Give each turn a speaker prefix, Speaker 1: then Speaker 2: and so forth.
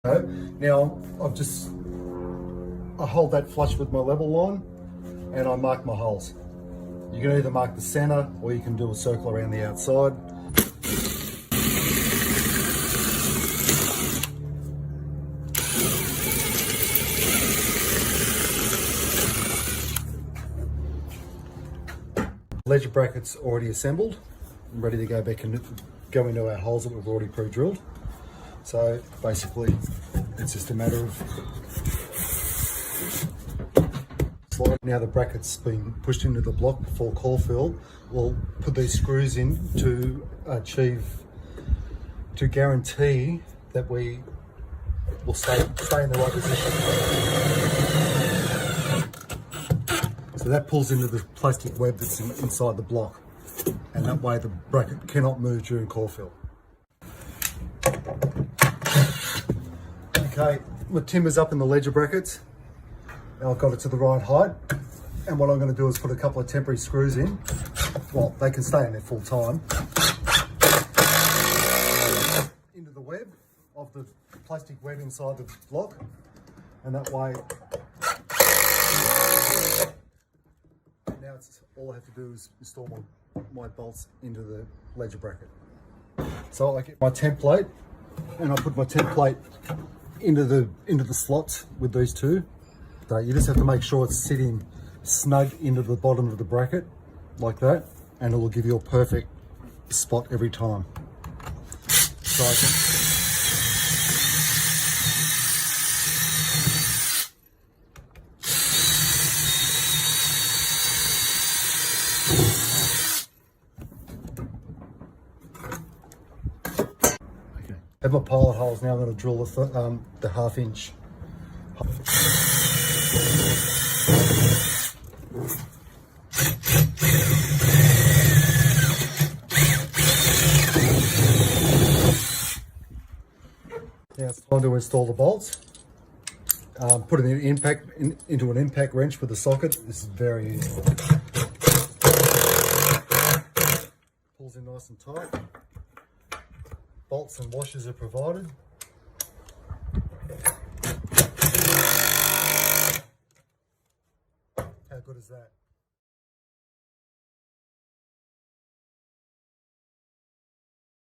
Speaker 1: Now I hold that flush with my level line and I mark my holes. You can either mark the center or you can do a circle around the outside. Ledger brackets already assembled and ready to go back and go into our holes that we've already pre-drilled. So basically it's just a matter of sliding. Now the bracket's been pushed into the block before core fill. We'll put these screws in to guarantee that we will stay in the right position. So that pulls into the plastic web that's inside the block, and that way the bracket cannot move during core fill. Okay, my timber's up in the ledger brackets. Now I've got it to the right height, and what I'm going to do is put a couple of temporary screws in. Well, they can stay in there full time. Into the web of the plastic web inside the block, and that way. Now all I have to do is install my bolts into the ledger bracket. So I get my template and I put my template into the slots with these two. So you just have to make sure it's sitting snug into the bottom of the bracket like that, and it will give you a perfect spot every time. So I have my pilot holes now. I'm going to drill the half-inch. Now it's time to install the bolts. Put it into an impact wrench with a socket. This is very easy. Pulls in nice and tight. Bolts and washers are provided. How good is that?